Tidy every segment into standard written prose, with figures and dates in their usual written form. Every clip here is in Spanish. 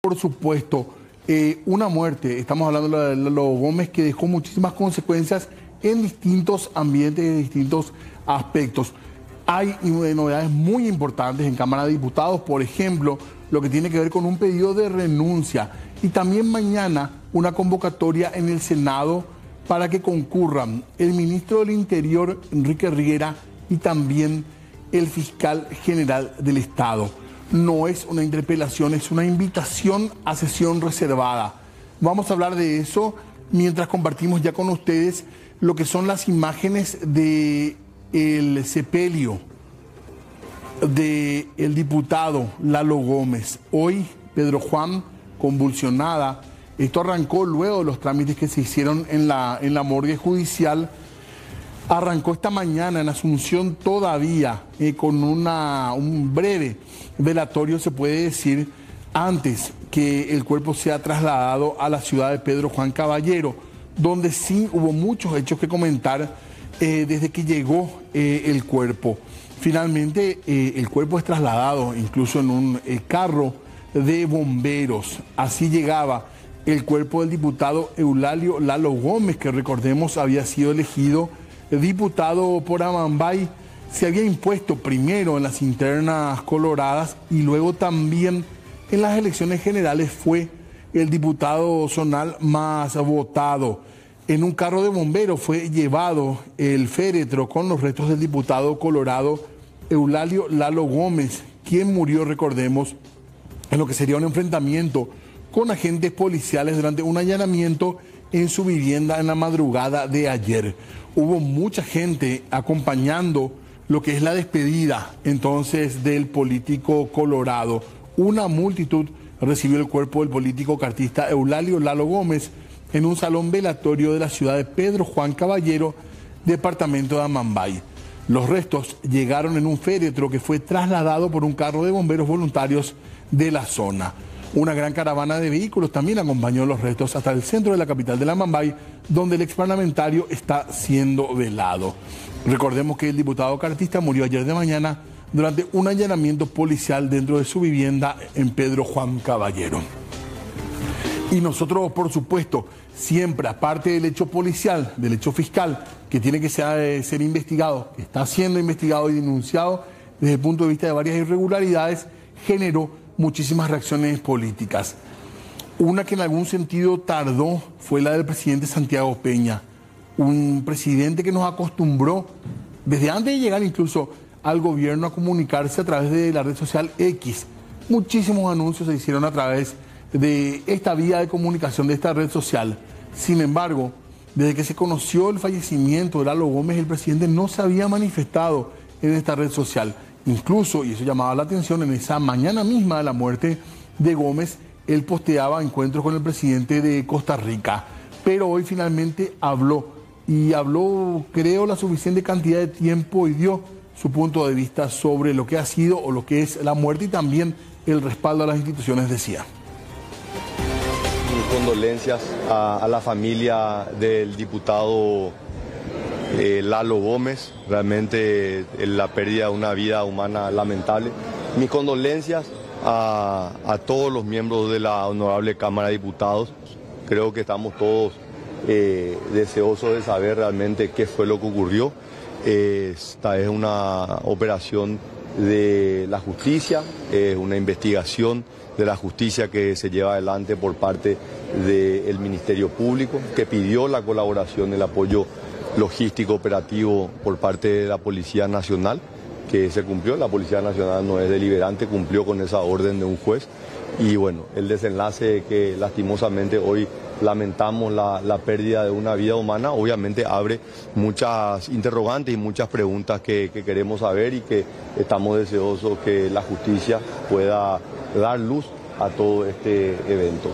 Por supuesto, una muerte, estamos hablando de Lalo Gómez, que dejó muchísimas consecuencias en distintos ambientes y distintos aspectos. Hay novedades muy importantes en Cámara de Diputados, por ejemplo, lo que tiene que ver con un pedido de renuncia y también mañana una convocatoria en el Senado para que concurran el ministro del Interior, Enrique Riera, y también el fiscal general del Estado. No es una interpelación, es una invitación a sesión reservada. Vamos a hablar de eso mientras compartimos ya con ustedes lo que son las imágenes del sepelio del diputado Lalo Gómez. Hoy, Pedro Juan, convulsionada. Esto arrancó luego de los trámites que se hicieron en la morgue judicial. Arrancó esta mañana en Asunción todavía con un breve velatorio, se puede decir, antes que el cuerpo sea trasladado a la ciudad de Pedro Juan Caballero, donde sí hubo muchos hechos que comentar desde que llegó el cuerpo. Finalmente el cuerpo es trasladado incluso en un carro de bomberos. Así llegaba el cuerpo del diputado Eulalio Lalo Gómez, que recordemos había sido elegido diputado por Amambay. Se había impuesto primero en las internas coloradas y luego también en las elecciones generales fue el diputado zonal más votado. En un carro de bomberos fue llevado el féretro con los restos del diputado colorado Eulalio Lalo Gómez, quien murió, recordemos, en lo que sería un enfrentamiento con agentes policiales durante un allanamiento en su vivienda en la madrugada de ayer. Hubo mucha gente acompañando lo que es la despedida entonces del político colorado. Una multitud recibió el cuerpo del político cartista Eulalio Lalo Gómez en un salón velatorio de la ciudad de Pedro Juan Caballero, departamento de Amambay. Los restos llegaron en un féretro que fue trasladado por un carro de bomberos voluntarios de la zona. Una gran caravana de vehículos también acompañó los restos hasta el centro de la capital de la Amambay, donde el exparlamentario está siendo velado. Recordemos que el diputado cartista murió ayer de mañana durante un allanamiento policial dentro de su vivienda en Pedro Juan Caballero. Y nosotros, por supuesto, siempre, aparte del hecho policial, del hecho fiscal, que tiene que ser investigado, que está siendo investigado y denunciado desde el punto de vista de varias irregularidades, generó muchísimas reacciones políticas. Una que en algún sentido tardó fue la del presidente Santiago Peña, un presidente que nos acostumbró, desde antes de llegar incluso al gobierno, a comunicarse a través de la red social X. Muchísimos anuncios se hicieron a través de esta vía de comunicación, de esta red social. Sin embargo, desde que se conoció el fallecimiento de Lalo Gómez, el presidente no se había manifestado en esta red social. Incluso, y eso llamaba la atención, en esa mañana misma de la muerte de Gómez, él posteaba encuentros con el presidente de Costa Rica. Pero hoy finalmente habló, y habló, creo, la suficiente cantidad de tiempo y dio su punto de vista sobre lo que ha sido o lo que es la muerte y también el respaldo a las instituciones, decía. Mis condolencias a la familia del diputado Lalo Gómez, realmente la pérdida de una vida humana lamentable. Mis condolencias a todos los miembros de la Honorable Cámara de Diputados. Creo que estamos todos deseosos de saber realmente qué fue lo que ocurrió. Esta es una operación de la justicia, es una investigación de la justicia que se lleva adelante por parte del Ministerio Público, que pidió la colaboración, el apoyo logístico operativo por parte de la Policía Nacional, que se cumplió. La Policía Nacional no es deliberante, cumplió con esa orden de un juez. Y bueno, el desenlace que lastimosamente hoy lamentamos la pérdida de una vida humana, obviamente abre muchas interrogantes y muchas preguntas que queremos saber y que estamos deseosos que la justicia pueda dar luz a todo este evento.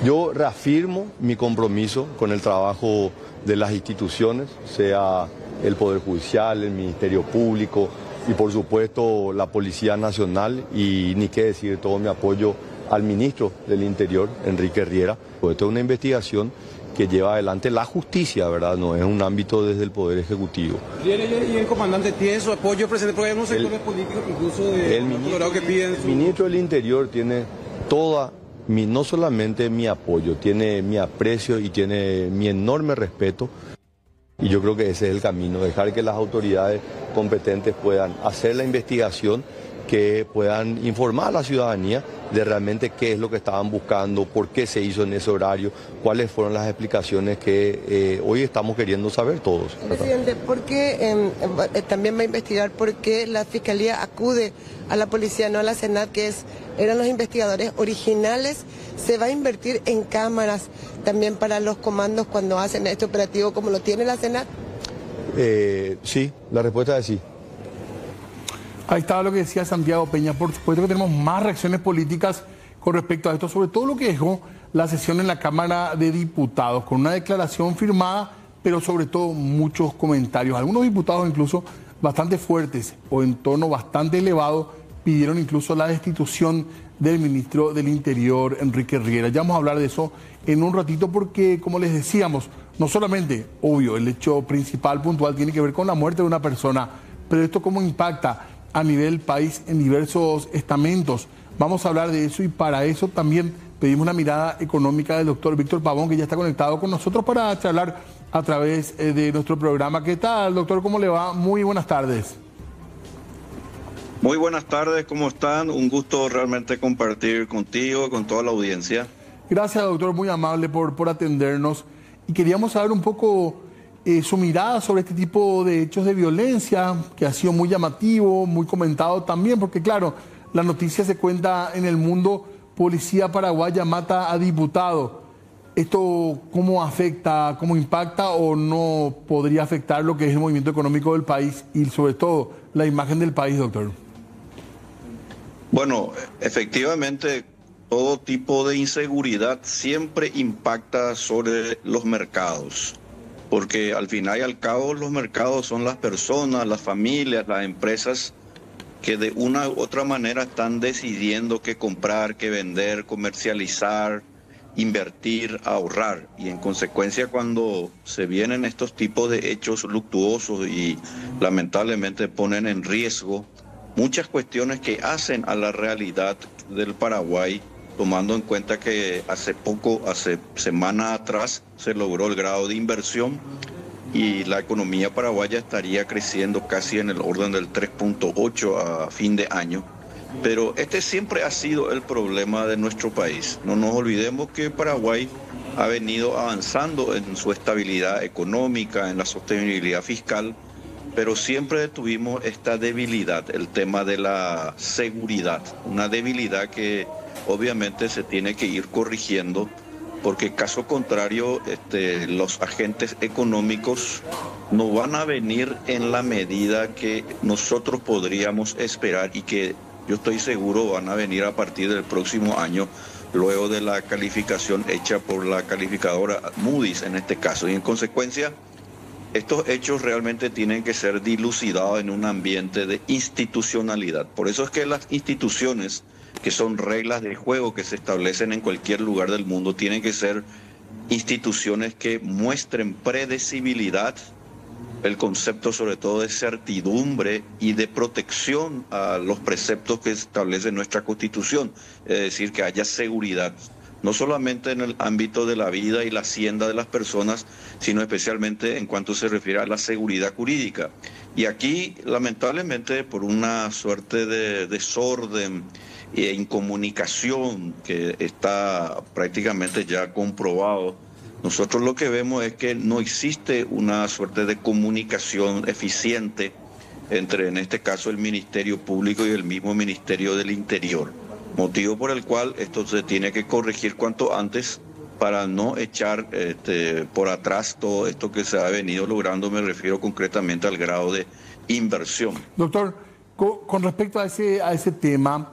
Yo reafirmo mi compromiso con el trabajo de las instituciones, sea el Poder Judicial, el Ministerio Público y por supuesto la Policía Nacional, y ni qué decir, todo mi apoyo al ministro del Interior, Enrique Riera. Esto es una investigación que lleva adelante la justicia, ¿verdad? No es un ámbito desde el Poder Ejecutivo. ¿Y el comandante tiene su apoyo, presidente? Porque hay unos sectores políticos incluso de el ministro del Interior tiene toda no solamente mi apoyo, tiene mi aprecio y tiene mi enorme respeto. Y yo creo que ese es el camino, dejar que las autoridades competentes puedan hacer la investigación, que puedan informar a la ciudadanía de realmente qué es lo que estaban buscando, por qué se hizo en ese horario, cuáles fueron las explicaciones que hoy estamos queriendo saber todos. Presidente, ¿por qué también va a investigar por qué la Fiscalía acude a la policía, no a la SENAT, eran los investigadores originales? ¿Se va a invertir en cámaras también para los comandos cuando hacen este operativo como lo tiene la SENAT? Sí, la respuesta es sí. Ahí estaba lo que decía Santiago Peña. Por supuesto que tenemos más reacciones políticas con respecto a esto, sobre todo lo que dejó la sesión en la Cámara de Diputados, con una declaración firmada, pero sobre todo muchos comentarios. Algunos diputados incluso bastante fuertes o en tono bastante elevado pidieron incluso la destitución del ministro del Interior, Enrique Riera. Ya vamos a hablar de eso en un ratito porque, como les decíamos, no solamente, obvio, el hecho principal, puntual, tiene que ver con la muerte de una persona, pero esto cómo impacta a nivel país en diversos estamentos. Vamos a hablar de eso y para eso también pedimos una mirada económica del doctor Víctor Pavón, que ya está conectado con nosotros para charlar a través de nuestro programa. ¿Qué tal, doctor? ¿Cómo le va? Muy buenas tardes. Muy buenas tardes, ¿cómo están? Un gusto realmente compartir contigo, con toda la audiencia. Gracias, doctor, muy amable por atendernos. Y queríamos saber un poco su mirada sobre este tipo de hechos de violencia, que ha sido muy llamativo, muy comentado también, porque claro, la noticia se cuenta en el mundo: policía paraguaya mata a diputado. ¿Esto cómo afecta, cómo impacta o no podría afectar lo que es el movimiento económico del país y sobre todo la imagen del país, doctor? Bueno, efectivamente, todo tipo de inseguridad siempre impacta sobre los mercados, porque al final y al cabo los mercados son las personas, las familias, las empresas que de una u otra manera están decidiendo qué comprar, qué vender, comercializar, invertir, ahorrar. Y en consecuencia, cuando se vienen estos tipos de hechos luctuosos y lamentablemente ponen en riesgo muchas cuestiones que hacen a la realidad del Paraguay, tomando en cuenta que hace semana atrás, se logró el grado de inversión y la economía paraguaya estaría creciendo casi en el orden del 3.8 a fin de año. Pero este siempre ha sido el problema de nuestro país. No nos olvidemos que Paraguay ha venido avanzando en su estabilidad económica, en la sostenibilidad fiscal, pero siempre tuvimos esta debilidad, el tema de la seguridad, una debilidad que obviamente se tiene que ir corrigiendo, porque caso contrario, los agentes económicos no van a venir en la medida que nosotros podríamos esperar y que yo estoy seguro van a venir a partir del próximo año, luego de la calificación hecha por la calificadora Moody's en este caso. Y en consecuencia, estos hechos realmente tienen que ser dilucidados en un ambiente de institucionalidad. Por eso es que las instituciones, que son reglas de juego que se establecen en cualquier lugar del mundo, tienen que ser instituciones que muestren predecibilidad, el concepto sobre todo de certidumbre y de protección a los preceptos que establece nuestra Constitución, es decir, que haya seguridad, no solamente en el ámbito de la vida y la hacienda de las personas, sino especialmente en cuanto se refiere a la seguridad jurídica. Y aquí, lamentablemente, por una suerte de desorden e incomunicación que está prácticamente ya comprobado, nosotros lo que vemos es que no existe una suerte de comunicación eficiente entre, en este caso, el Ministerio Público y el mismo Ministerio del Interior. Motivo por el cual esto se tiene que corregir cuanto antes para no echar por atrás todo esto que se ha venido logrando. Me refiero concretamente al grado de inversión. Doctor, con respecto a ese tema,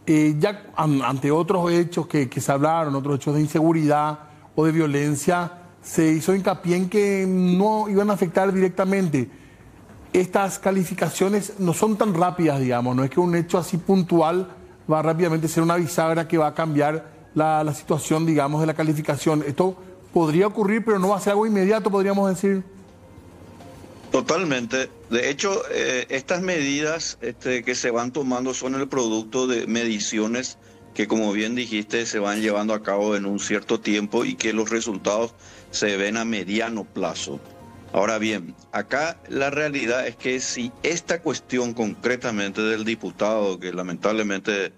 ya ante otros hechos que se hablaron, otros hechos de inseguridad o de violencia, se hizo hincapié en que no iban a afectar directamente. Estas calificaciones no son tan rápidas, digamos, no es que un hecho así puntual va a rápidamente ser una bisagra que va a cambiar la situación, digamos, de la calificación. Esto podría ocurrir, pero no va a ser algo inmediato, podríamos decir. Totalmente. De hecho, estas medidas que se van tomando son el producto de mediciones que, como bien dijiste, se van llevando a cabo en un cierto tiempo y que los resultados se ven a mediano plazo. Ahora bien, acá la realidad es que si esta cuestión concretamente del diputado, que lamentablemente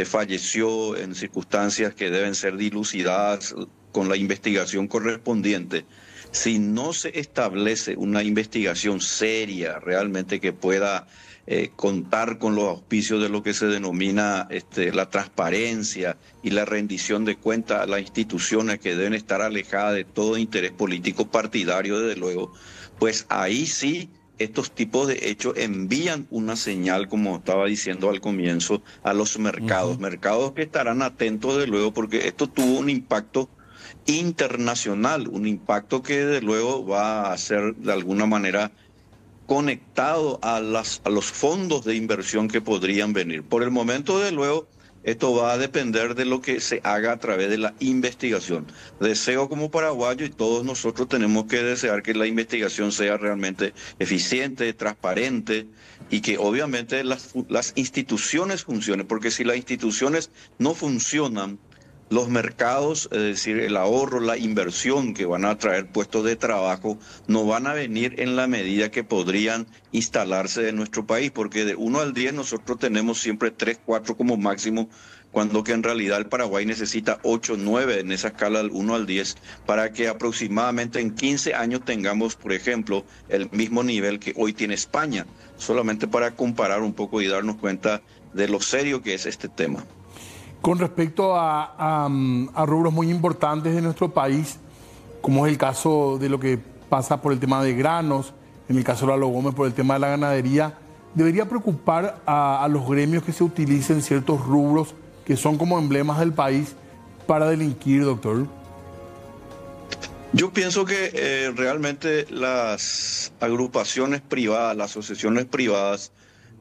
falleció en circunstancias que deben ser dilucidadas con la investigación correspondiente, si no se establece una investigación seria realmente que pueda contar con los auspicios de lo que se denomina la transparencia y la rendición de cuentas a las instituciones que deben estar alejadas de todo interés político partidario, desde luego, pues ahí sí estos tipos de hechos envían una señal, como estaba diciendo al comienzo, a los mercados, mercados que estarán atentos, desde luego, porque esto tuvo un impacto internacional, un impacto que de luego va a ser de alguna manera conectado a los fondos de inversión que podrían venir. Por el momento, de luego, esto va a depender de lo que se haga a través de la investigación. Deseo como paraguayo, y todos nosotros tenemos que desear que la investigación sea realmente eficiente, transparente, y que obviamente las instituciones funcionen, porque si las instituciones no funcionan, los mercados, es decir, el ahorro, la inversión que van a traer puestos de trabajo, no van a venir en la medida que podrían instalarse en nuestro país, porque de 1 al 10 nosotros tenemos siempre 3, 4 como máximo, cuando que en realidad el Paraguay necesita 8, 9 en esa escala del 1 al 10, para que aproximadamente en 15 años tengamos, por ejemplo, el mismo nivel que hoy tiene España, solamente para comparar un poco y darnos cuenta de lo serio que es este tema. Con respecto a rubros muy importantes de nuestro país, como es el caso de lo que pasa por el tema de granos, en el caso de Lalo Gómez por el tema de la ganadería, ¿debería preocupar a los gremios que se utilicen ciertos rubros que son como emblemas del país para delinquir, doctor? Yo pienso que realmente las agrupaciones privadas, las asociaciones privadas,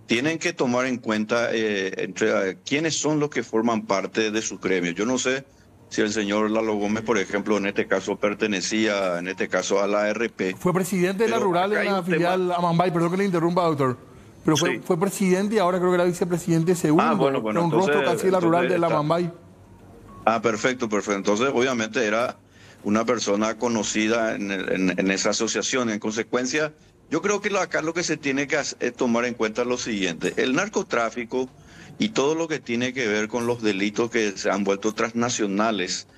tienen que tomar en cuenta quiénes son los que forman parte de sus gremios. Yo no sé si el señor Lalo Gómez, por ejemplo, en este caso pertenecía, en este caso, a la ARP. Fue presidente de la Rural en la filial Amambay, perdón que le interrumpa, doctor. Pero fue presidente y ahora creo que era vicepresidente segundo. Bueno. Un Entonces, rostro casi de la Rural de la Amambay. Perfecto. Entonces, obviamente era una persona conocida en esa asociación. En consecuencia, yo creo que acá lo que se tiene que tomar en cuenta es lo siguiente. El narcotráfico y todo lo que tiene que ver con los delitos que se han vuelto transnacionales,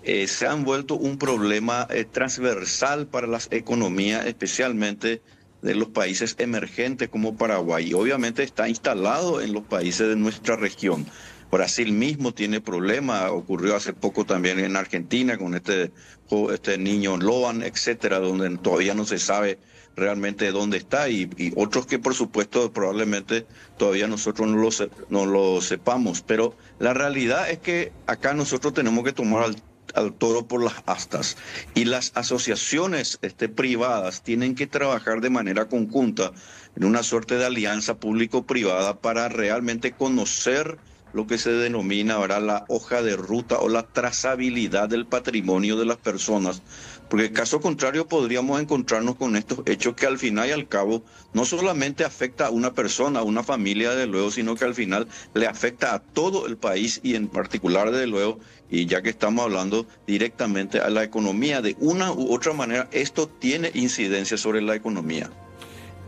se han vuelto un problema transversal para las economías, especialmente de los países emergentes como Paraguay. Y obviamente está instalado en los países de nuestra región. Brasil mismo tiene problemas, ocurrió hace poco también en Argentina con este niño Loan, etcétera, donde todavía no se sabe realmente dónde está, y otros que por supuesto probablemente todavía nosotros no lo sepamos, pero la realidad es que acá nosotros tenemos que tomar al toro por las astas, y las asociaciones privadas tienen que trabajar de manera conjunta en una suerte de alianza público-privada para realmente conocer lo que se denomina ahora la hoja de ruta o la trazabilidad del patrimonio de las personas, porque en caso contrario podríamos encontrarnos con estos hechos que al final y al cabo no solamente afecta a una persona, a una familia, desde luego, sino que al final le afecta a todo el país y en particular, desde luego, y ya que estamos hablando directamente a la economía, de una u otra manera, esto tiene incidencia sobre la economía.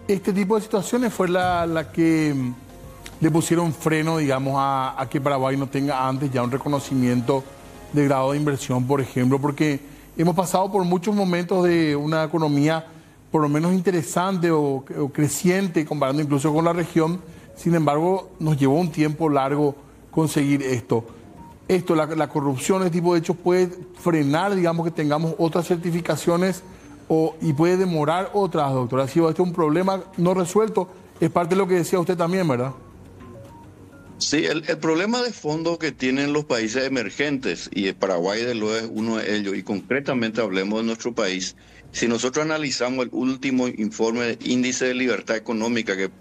Este tipo de situaciones fue la que le pusieron freno, digamos, a que Paraguay no tenga antes ya un reconocimiento de grado de inversión, por ejemplo, porque hemos pasado por muchos momentos de una economía por lo menos interesante o creciente, comparando incluso con la región. Sin embargo, nos llevó un tiempo largo conseguir esto. La corrupción, este tipo de hechos puede frenar, digamos, que tengamos otras certificaciones y puede demorar otras, doctora. Si este es un problema no resuelto, es parte de lo que decía usted también, ¿verdad? Sí, el problema de fondo que tienen los países emergentes, y Paraguay de luego es uno de ellos, y concretamente hablemos de nuestro país, si nosotros analizamos el último informe de Índice de Libertad Económica que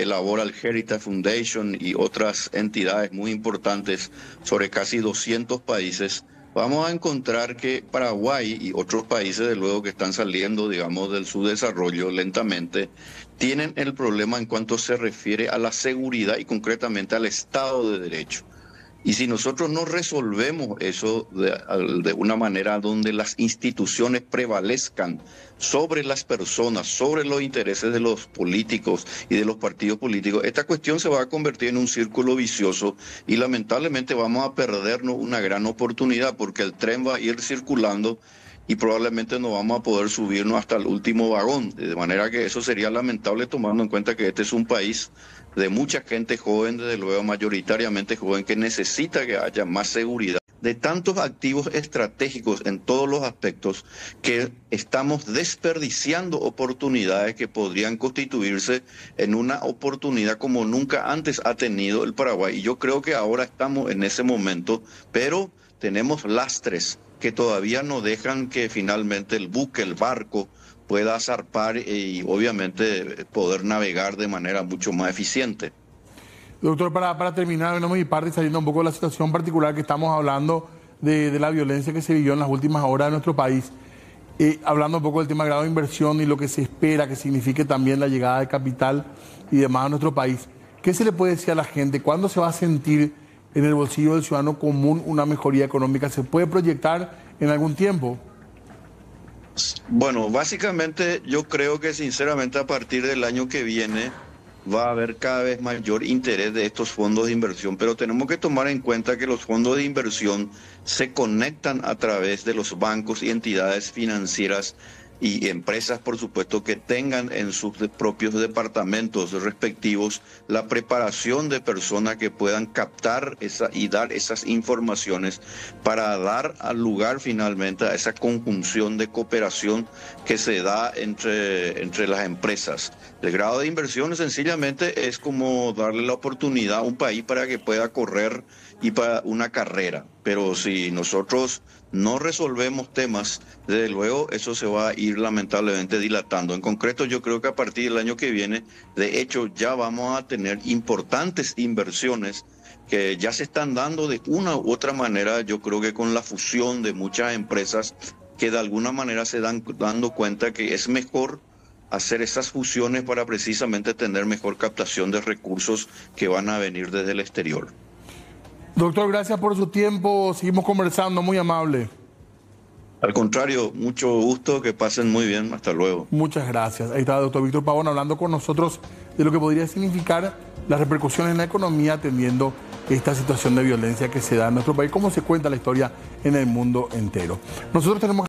elabora el Heritage Foundation y otras entidades muy importantes sobre casi 200 países, vamos a encontrar que Paraguay y otros países, de luego, que están saliendo, digamos, del subdesarrollo lentamente, tienen el problema en cuanto se refiere a la seguridad y concretamente al Estado de Derecho. Y si nosotros no resolvemos eso de una manera donde las instituciones prevalezcan sobre las personas, sobre los intereses de los políticos y de los partidos políticos, esta cuestión se va a convertir en un círculo vicioso y lamentablemente vamos a perdernos una gran oportunidad porque el tren va a ir circulando y probablemente no vamos a poder subirnos hasta el último vagón. De manera que eso sería lamentable tomando en cuenta que este es un país de mucha gente joven, desde luego mayoritariamente joven, que necesita que haya más seguridad, de tantos activos estratégicos en todos los aspectos, que estamos desperdiciando oportunidades que podrían constituirse en una oportunidad como nunca antes ha tenido el Paraguay. Y yo creo que ahora estamos en ese momento, pero tenemos lastres que todavía no dejan que finalmente el buque, el barco, pueda zarpar y obviamente poder navegar de manera mucho más eficiente. Doctor, para terminar, de mi parte, saliendo un poco de la situación particular que estamos hablando de la violencia que se vivió en las últimas horas de nuestro país, hablando un poco del tema de grado de inversión y lo que se espera que signifique también la llegada de capital y demás a nuestro país, ¿qué se le puede decir a la gente? ¿Cuándo se va a sentir en el bolsillo del ciudadano común una mejoría económica? ¿Se puede proyectar en algún tiempo? Bueno, básicamente yo creo que sinceramente a partir del año que viene va a haber cada vez mayor interés de estos fondos de inversión, pero tenemos que tomar en cuenta que los fondos de inversión se conectan a través de los bancos y entidades financieras y empresas, por supuesto, que tengan en sus propios departamentos respectivos la preparación de personas que puedan captar y dar esas informaciones para dar al lugar finalmente a esa conjunción de cooperación que se da entre las empresas. El grado de inversión sencillamente es como darle la oportunidad a un país para que pueda correr y para una carrera, pero si nosotros no resolvemos temas, desde luego eso se va a ir lamentablemente dilatando. En concreto, yo creo que a partir del año que viene, de hecho, ya vamos a tener importantes inversiones que ya se están dando de una u otra manera, yo creo que con la fusión de muchas empresas que de alguna manera se dan dando cuenta que es mejor hacer esas fusiones para precisamente tener mejor captación de recursos que van a venir desde el exterior. Doctor, gracias por su tiempo. Seguimos conversando, muy amable. Al contrario, mucho gusto, que pasen muy bien. Hasta luego. Muchas gracias. Ahí está el doctor Víctor Pavón hablando con nosotros de lo que podría significar las repercusiones en la economía atendiendo esta situación de violencia que se da en nuestro país, cómo se cuenta la historia en el mundo entero. Nosotros tenemos